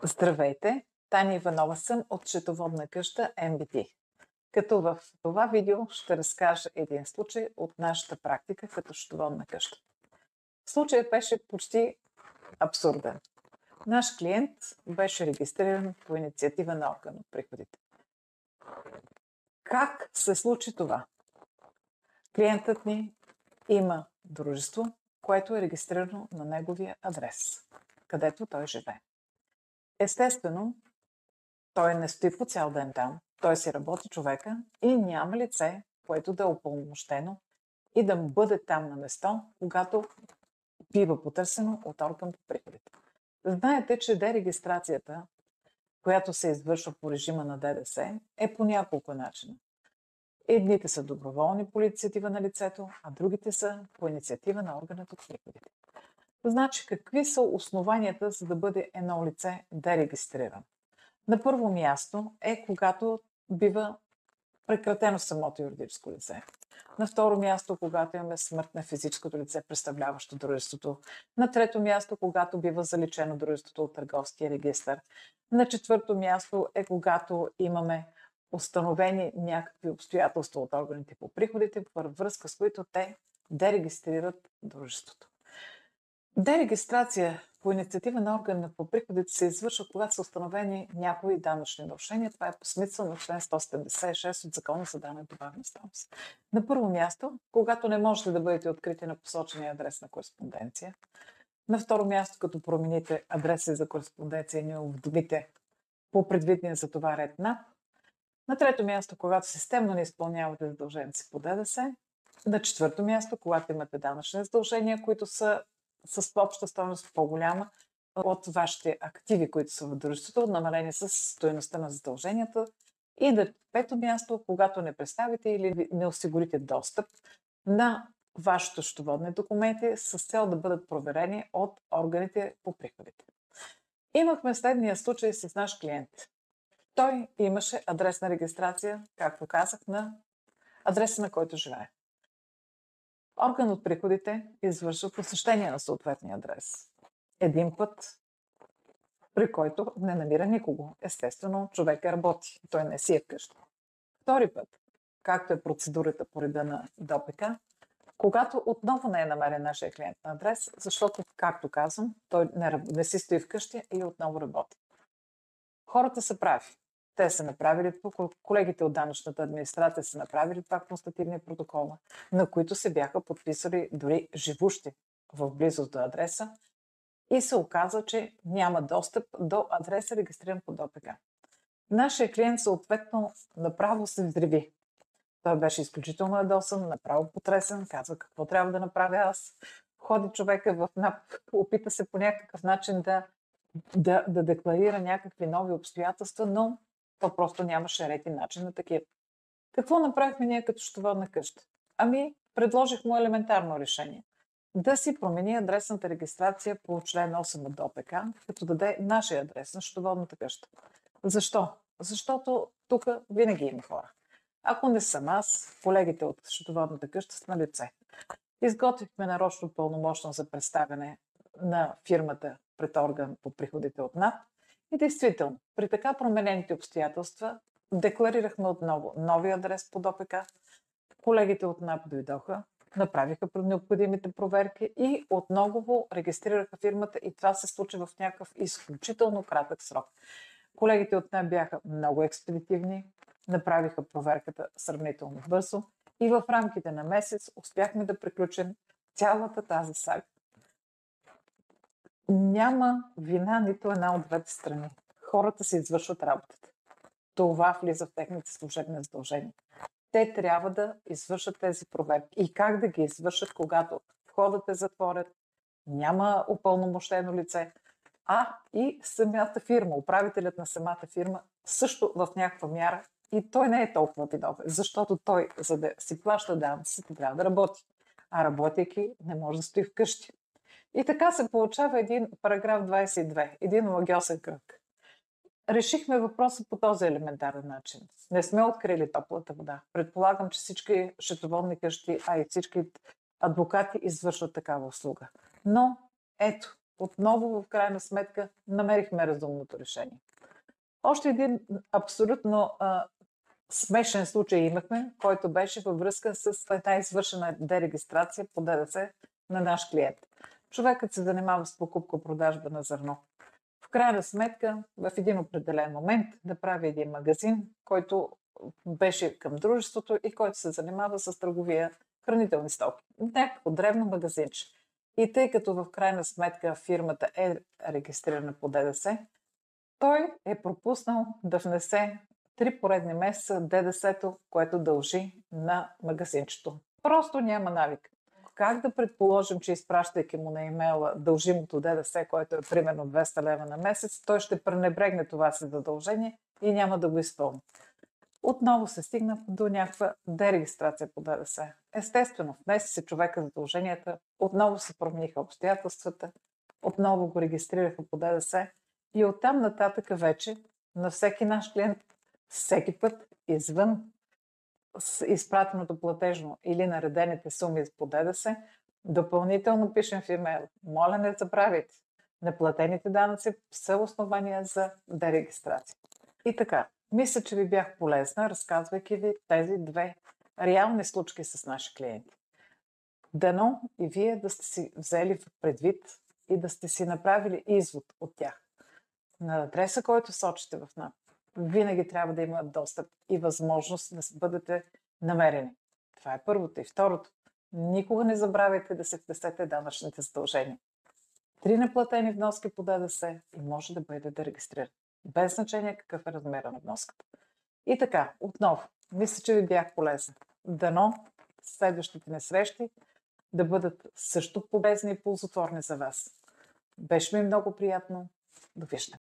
Здравейте! Таня Иванова съм от счетоводна къща MBT. Като в това видео ще разкажа един случай от нашата практика като счетоводна къща. Случаят беше почти абсурден. Наш клиент беше регистриран по инициатива на орган от приходите. Как се случи това? Клиентът ни има дружество, което е регистрирано на неговия адрес, където той живее. Естествено, той не стои по цял ден там, той си работи човека и няма лице, което да е упълномощено и да му бъде там на место, когато бива потърсено от орган по приходите. Знаете, че дерегистрацията, която се извършва по режима на ДДС, е по няколко начина. Едните са доброволни по инициатива на лицето, а другите са по инициатива на органът от приходите. Значи, какви са основанията, за да бъде едно лице дерегистрирано? На първо място е когато бива прекратено самото юридическо лице. На второ място, когато имаме смърт на физическото лице, представляващо дружеството. На трето място, когато бива заличено дружеството от търговския регистър. На четвърто място е когато имаме установени някакви обстоятелства от органите по приходите, във връзка с които те дерегистрират дружеството. Дерегистрация по инициатива на органа по приходите се извършва, когато са установени някои данъчни нарушения. Това е по смисъл на член 176 от Закона за данък добавена стойност. На първо място, когато не можете да бъдете открити на посочения адрес на кореспонденция. На второ място, като промените адреса за кореспонденция и не уведомите по предвидения за това ред НАП. На трето място, когато системно не изпълнявате задълженията си по ДДС. На четвърто място, когато имате данъчни задължения, които са с обща стойност по-голяма от вашите активи, които са в дружеството, намалени с стойността на задълженията. И на пето място, когато не представите или не осигурите достъп на вашите счетоводни документи с цел да бъдат проверени от органите по приходите. Имахме следния случай с наш клиент. Той имаше адресна регистрация, както казах, на адреса, на който живее. Орган от приходите извършва посещение на съответния адрес. Един път, при който не намира никого. Естествено, човек работи. Той не си е вкъщи. Втори път, както е процедурата по реда на ДОПК, когато отново не е намерен нашия клиент на адрес, защото, както казвам, той не си стои вкъщи и отново работи. Хората са прави. Те са направили, колегите от данъчната администрация са направили това констативни протокола, на които се бяха подписали дори живущи в близост до адреса и се оказа, че няма достъп до адреса, регистриран по ДОПК. Нашия клиент съответно направо се взриви. Той беше изключително ядосан, направо потресен, казва какво трябва да направя аз. Ходи човека в НАП, опита се по някакъв начин да декларира някакви нови обстоятелства, но то просто нямаше ред и начин на такива. Какво направихме ние като счетоводна къща? Предложих му елементарно решение. Да си промени адресната регистрация по член 8 от ДОПК, като даде нашия адрес на счетоводната къща. Защо? Защото тук винаги има хора. Ако не съм аз, колегите от счетоводната къща са на лице. Изготвихме нарочно пълномощно за представяне на фирмата пред орган по приходите от НАП и действително, при така променените обстоятелства, декларирахме отново нови адрес по ДОПК. Колегите от НАП дойдоха, направиха необходимите проверки и отново регистрираха фирмата и това се случи в някакъв изключително кратък срок. Колегите от НАП бяха много експедитивни, направиха проверката сравнително бързо и в рамките на месец успяхме да приключим цялата тази сага. Няма вина нито една от двете страни. Хората се извършват работата. Това влиза в техните служебни задължения. Те трябва да извършат тези проверки. И как да ги извършат, когато входът е затворен, няма упълномощено лице, и самата фирма, управителят на самата фирма също в някаква мяра и той не е толкова виновен, защото той, за да си плаща данъците, трябва да работи. А работейки, не може да стои вкъщи. И така се получава един параграф 22, един омагьосен кръг. Решихме въпроса по този елементарен начин. Не сме открили топлата вода. Предполагам, че всички счетоводни къщи, и всички адвокати извършват такава услуга. Но ето, Отново, в крайна сметка, намерихме разумното решение. Още един абсолютно смешен случай имахме, който беше във връзка с една извършена дерегистрация по ДДС на наш клиент. Човекът се занимава с покупка-продажба на зърно. В крайна сметка, в един определен момент да прави един магазин, който беше към дружеството и който се занимава с търговия хранителни стоки. Някакво древно магазинче. И тъй като в крайна сметка фирмата е регистрирана по ДДС, той е пропуснал да внесе 3 поредни месеца ДДС-то, което дължи на магазинчето. Просто няма навик. Как да предположим, че изпращайки му на имейла дължимото ДДС, което е примерно 200 лева на месец, той ще пренебрегне това си задължение и няма да го изпълни. Отново се стигна до някаква дерегистрация по ДДС. Естествено, внесе си човека задълженията, отново се промениха обстоятелствата, отново го регистрираха по ДДС и оттам нататък вече на всеки наш клиент, всеки път извън с изпратеното платежно или наредените суми по ДДС, допълнително пишем в имейл. Моля, не забравяйте, неплатените данъци са основания за дерегистрация. И така, мисля, че ви бях полезна, разказвайки ви тези две реални случки с наши клиенти. Дано и вие да сте си взели в предвид и да сте си направили извод от тях. На адреса, който сочите в НАП, винаги трябва да има достъп и възможност да бъдете намерени. Това е първото. И второто, никога не забравяйте да се внесете данъчните задължения. 3 неплатени вноски по ДДС и може да бъдете регистрирани. Без значение какъв е размера на вноската. И така, отново, мисля, че ви бях полезна. Дано следващите ни срещи да бъдат също полезни и ползотворни за вас. Беше ми много приятно. Довиждане.